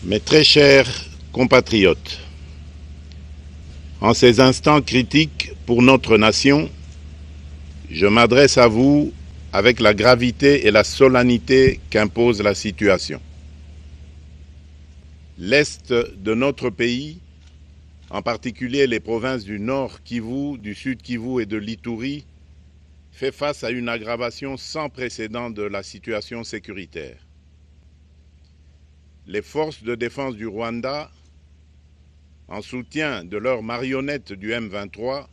Mes très chers compatriotes, en ces instants critiques pour notre nation, je m'adresse à vous avec la gravité et la solennité qu'impose la situation. L'Est de notre pays, en particulier les provinces du Nord Kivu, du Sud Kivu et de l'Ituri, fait face à une aggravation sans précédent de la situation sécuritaire. Les forces de défense du Rwanda, en soutien de leurs marionnettes du M23,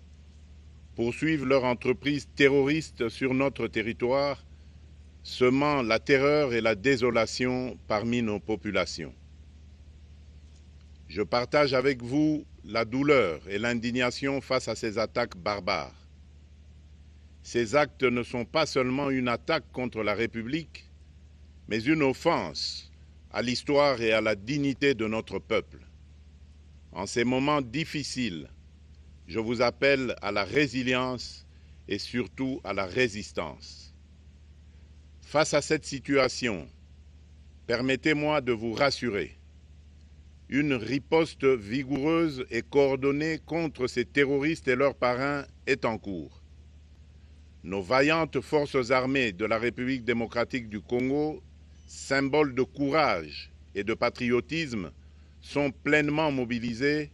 poursuivent leur entreprise terroriste sur notre territoire, semant la terreur et la désolation parmi nos populations. Je partage avec vous la douleur et l'indignation face à ces attaques barbares. Ces actes ne sont pas seulement une attaque contre la République, mais une offense à l'histoire et à la dignité de notre peuple. En ces moments difficiles, je vous appelle à la résilience et surtout à la résistance. Face à cette situation, permettez-moi de vous rassurer. Une riposte vigoureuse et coordonnée contre ces terroristes et leurs parrains est en cours. Nos vaillantes forces armées de la République démocratique du Congo, symboles de courage et de patriotisme, sont pleinement mobilisées,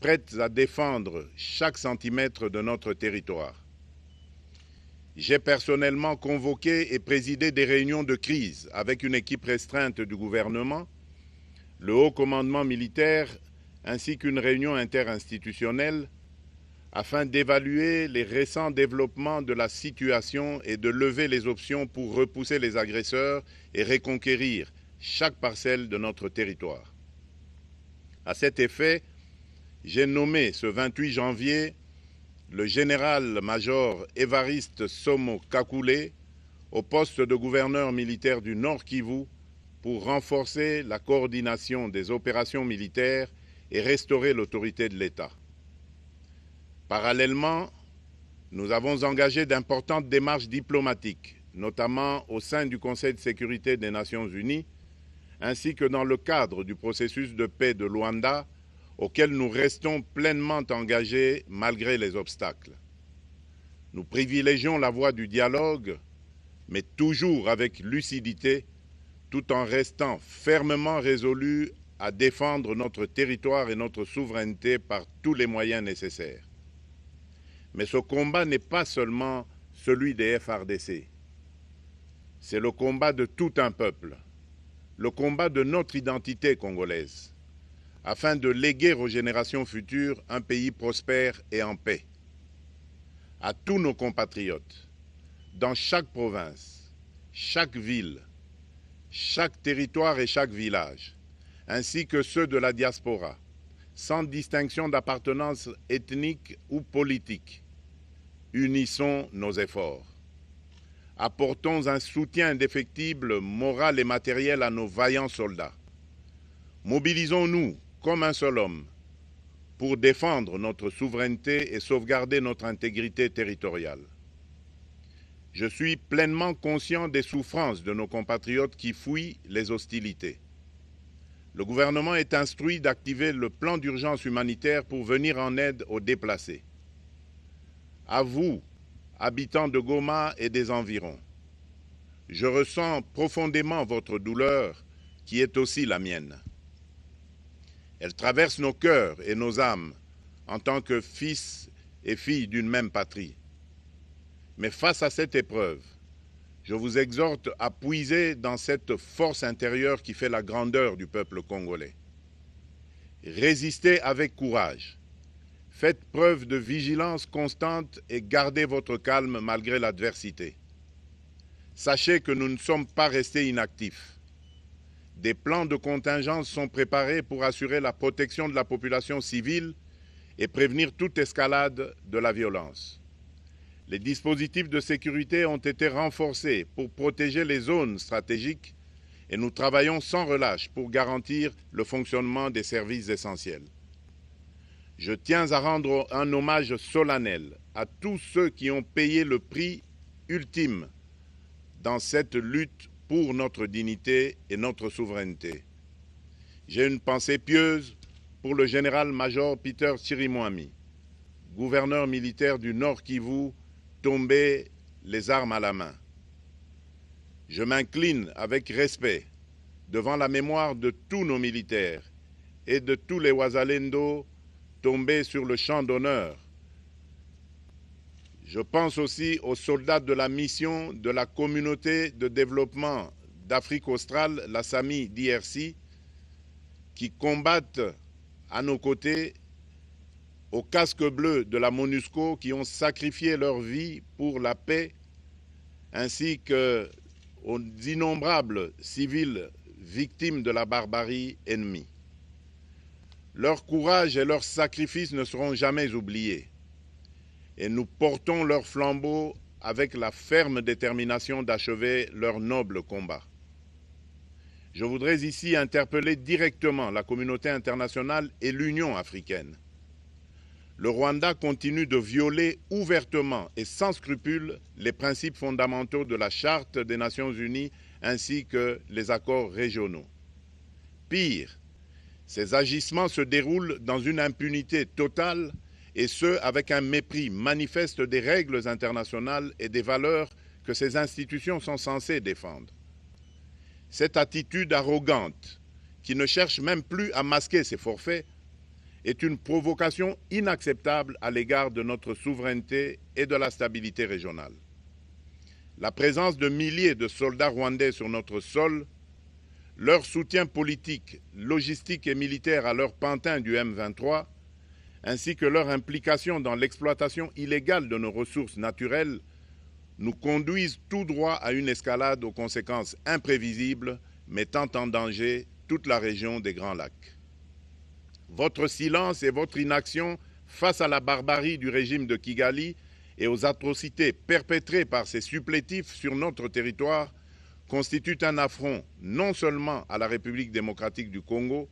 prêtes à défendre chaque centimètre de notre territoire. J'ai personnellement convoqué et présidé des réunions de crise avec une équipe restreinte du gouvernement, le haut commandement militaire ainsi qu'une réunion interinstitutionnelle afin d'évaluer les récents développements de la situation et de lever les options pour repousser les agresseurs et reconquérir chaque parcelle de notre territoire. À cet effet, j'ai nommé ce 28 janvier le général-major Évariste Somo Kakule au poste de gouverneur militaire du Nord Kivu pour renforcer la coordination des opérations militaires et restaurer l'autorité de l'État. Parallèlement, nous avons engagé d'importantes démarches diplomatiques, notamment au sein du Conseil de sécurité des Nations Unies, ainsi que dans le cadre du processus de paix de Luanda, auquel nous restons pleinement engagés malgré les obstacles. Nous privilégions la voie du dialogue, mais toujours avec lucidité, tout en restant fermement résolus à défendre notre territoire et notre souveraineté par tous les moyens nécessaires. Mais ce combat n'est pas seulement celui des FARDC. C'est le combat de tout un peuple, le combat de notre identité congolaise, afin de léguer aux générations futures un pays prospère et en paix. À tous nos compatriotes, dans chaque province, chaque ville, chaque territoire et chaque village, ainsi que ceux de la diaspora, sans distinction d'appartenance ethnique ou politique, unissons nos efforts. Apportons un soutien indéfectible, moral et matériel à nos vaillants soldats. Mobilisons-nous comme un seul homme pour défendre notre souveraineté et sauvegarder notre intégrité territoriale. Je suis pleinement conscient des souffrances de nos compatriotes qui fuient les hostilités. Le gouvernement est instruit d'activer le plan d'urgence humanitaire pour venir en aide aux déplacés. À vous, habitants de Goma et des environs, je ressens profondément votre douleur qui est aussi la mienne. Elle traverse nos cœurs et nos âmes en tant que fils et filles d'une même patrie. Mais face à cette épreuve, je vous exhorte à puiser dans cette force intérieure qui fait la grandeur du peuple congolais. Résistez avec courage. Faites preuve de vigilance constante et gardez votre calme malgré l'adversité. Sachez que nous ne sommes pas restés inactifs. Des plans de contingence sont préparés pour assurer la protection de la population civile et prévenir toute escalade de la violence. Les dispositifs de sécurité ont été renforcés pour protéger les zones stratégiques et nous travaillons sans relâche pour garantir le fonctionnement des services essentiels. Je tiens à rendre un hommage solennel à tous ceux qui ont payé le prix ultime dans cette lutte pour notre dignité et notre souveraineté. J'ai une pensée pieuse pour le général-major Peter Chirimwami, gouverneur militaire du Nord Kivu, tombé les armes à la main. Je m'incline avec respect devant la mémoire de tous nos militaires et de tous les Wazalendo tombés sur le champ d'honneur. Je pense aussi aux soldats de la mission de la communauté de développement d'Afrique australe, la SAMI d'IRC, qui combattent à nos côtés aux casques bleus de la MONUSCO, qui ont sacrifié leur vie pour la paix, ainsi qu'aux innombrables civils victimes de la barbarie ennemie. Leur courage et leur sacrifice ne seront jamais oubliés, et nous portons leur flambeau avec la ferme détermination d'achever leur noble combat. Je voudrais ici interpeller directement la communauté internationale et l'Union africaine. Le Rwanda continue de violer ouvertement et sans scrupule les principes fondamentaux de la Charte des Nations Unies ainsi que les accords régionaux. Pire, ces agissements se déroulent dans une impunité totale et ce, avec un mépris manifeste des règles internationales et des valeurs que ces institutions sont censées défendre. Cette attitude arrogante, qui ne cherche même plus à masquer ses forfaits, est une provocation inacceptable à l'égard de notre souveraineté et de la stabilité régionale. La présence de milliers de soldats rwandais sur notre sol, leur soutien politique, logistique et militaire à leur pantin du M23, ainsi que leur implication dans l'exploitation illégale de nos ressources naturelles, nous conduisent tout droit à une escalade aux conséquences imprévisibles, mettant en danger toute la région des Grands Lacs. Votre silence et votre inaction face à la barbarie du régime de Kigali et aux atrocités perpétrées par ces supplétifs sur notre territoire constituent un affront non seulement à la République démocratique du Congo,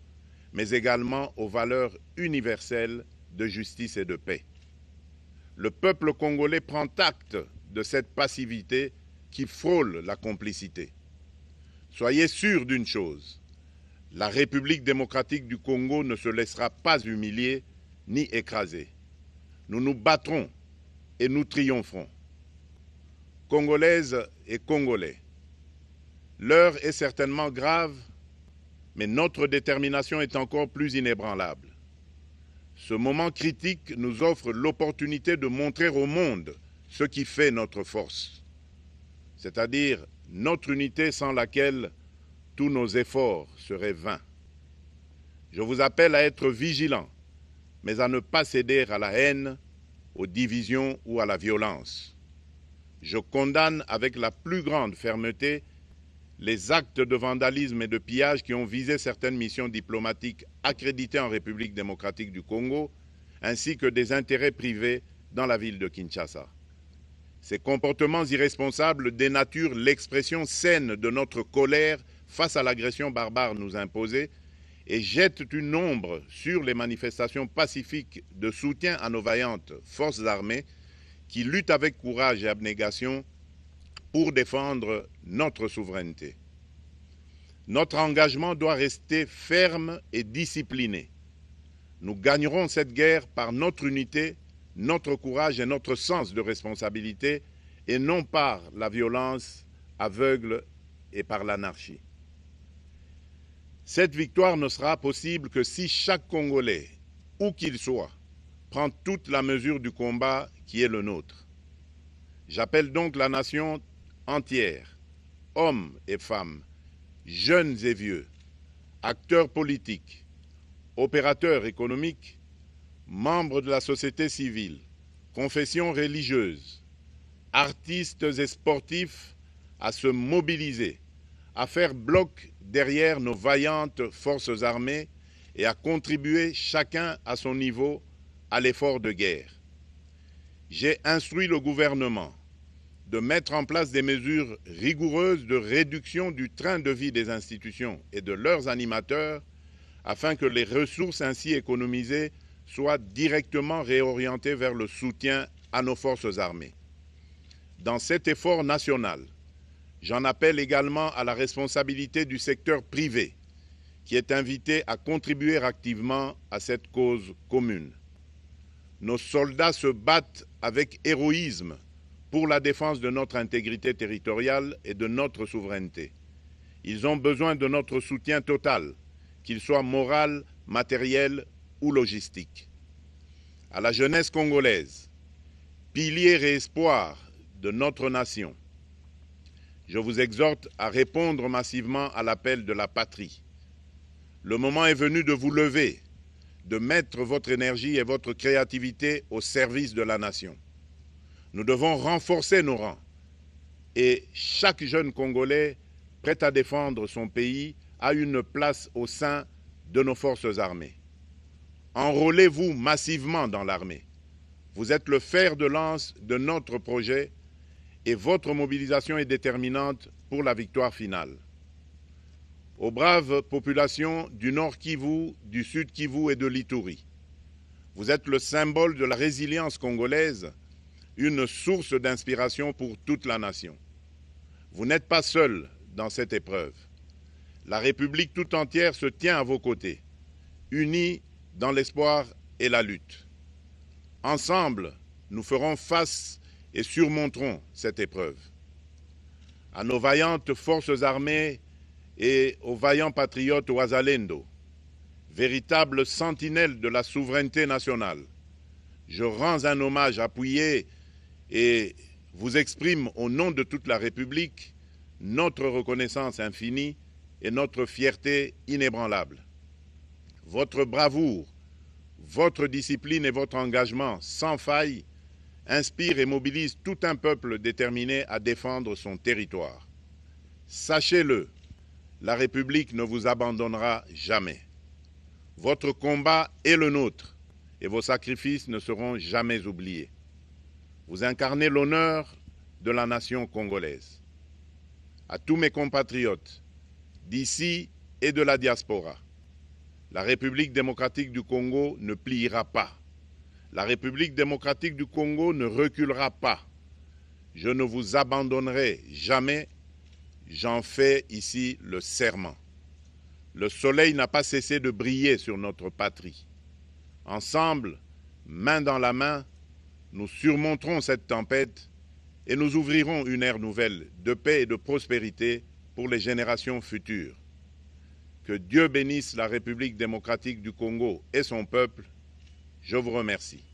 mais également aux valeurs universelles de justice et de paix. Le peuple congolais prend acte de cette passivité qui frôle la complicité. Soyez sûrs d'une chose, la République démocratique du Congo ne se laissera pas humilier ni écraser. Nous nous battrons et nous triompherons. Congolaises et Congolais, l'heure est certainement grave, mais notre détermination est encore plus inébranlable. Ce moment critique nous offre l'opportunité de montrer au monde ce qui fait notre force, c'est-à-dire notre unité sans laquelle tous nos efforts seraient vains. Je vous appelle à être vigilants, mais à ne pas céder à la haine, aux divisions ou à la violence. Je condamne avec la plus grande fermeté les actes de vandalisme et de pillage qui ont visé certaines missions diplomatiques accréditées en République démocratique du Congo, ainsi que des intérêts privés dans la ville de Kinshasa. Ces comportements irresponsables dénaturent l'expression saine de notre colère face à l'agression barbare nous imposée et jettent une ombre sur les manifestations pacifiques de soutien à nos vaillantes forces armées qui luttent avec courage et abnégation pour défendre notre souveraineté. Notre engagement doit rester ferme et discipliné. Nous gagnerons cette guerre par notre unité, notre courage et notre sens de responsabilité, et non par la violence aveugle et par l'anarchie. Cette victoire ne sera possible que si chaque Congolais, où qu'il soit, prend toute la mesure du combat qui est le nôtre. J'appelle donc la nation entière, hommes et femmes, jeunes et vieux, acteurs politiques, opérateurs économiques, membres de la société civile, confessions religieuses, artistes et sportifs à se mobiliser, à faire bloc derrière nos vaillantes forces armées et à contribuer chacun à son niveau à l'effort de guerre. J'ai instruit le gouvernement de mettre en place des mesures rigoureuses de réduction du train de vie des institutions et de leurs animateurs afin que les ressources ainsi économisées soient directement réorientées vers le soutien à nos forces armées. Dans cet effort national, j'en appelle également à la responsabilité du secteur privé qui est invité à contribuer activement à cette cause commune. Nos soldats se battent avec héroïsme pour la défense de notre intégrité territoriale et de notre souveraineté. Ils ont besoin de notre soutien total, qu'il soit moral, matériel ou logistique. À la jeunesse congolaise, pilier et espoir de notre nation, je vous exhorte à répondre massivement à l'appel de la patrie. Le moment est venu de vous lever, de mettre votre énergie et votre créativité au service de la nation. Nous devons renforcer nos rangs et chaque jeune Congolais prêt à défendre son pays a une place au sein de nos forces armées. Enrôlez-vous massivement dans l'armée. Vous êtes le fer de lance de notre projet et votre mobilisation est déterminante pour la victoire finale. Aux braves populations du Nord Kivu, du Sud Kivu et de l'Ituri, vous êtes le symbole de la résilience congolaise, une source d'inspiration pour toute la nation. Vous n'êtes pas seuls dans cette épreuve. La République tout entière se tient à vos côtés, unis dans l'espoir et la lutte. Ensemble, nous ferons face et surmonterons cette épreuve. À nos vaillantes forces armées et aux vaillants patriotes Wazalendo, véritables sentinelles de la souveraineté nationale, je rends un hommage appuyé et vous exprime au nom de toute la République notre reconnaissance infinie et notre fierté inébranlable. Votre bravoure, votre discipline et votre engagement sans faille inspirent et mobilisent tout un peuple déterminé à défendre son territoire. Sachez-le, la République ne vous abandonnera jamais. Votre combat est le nôtre et vos sacrifices ne seront jamais oubliés. Vous incarnez l'honneur de la nation congolaise. À tous mes compatriotes, d'ici et de la diaspora, la République démocratique du Congo ne pliera pas. La République démocratique du Congo ne reculera pas. Je ne vous abandonnerai jamais. J'en fais ici le serment. Le soleil n'a pas cessé de briller sur notre patrie. Ensemble, main dans la main, nous surmonterons cette tempête et nous ouvrirons une ère nouvelle de paix et de prospérité pour les générations futures. Que Dieu bénisse la République démocratique du Congo et son peuple. Je vous remercie.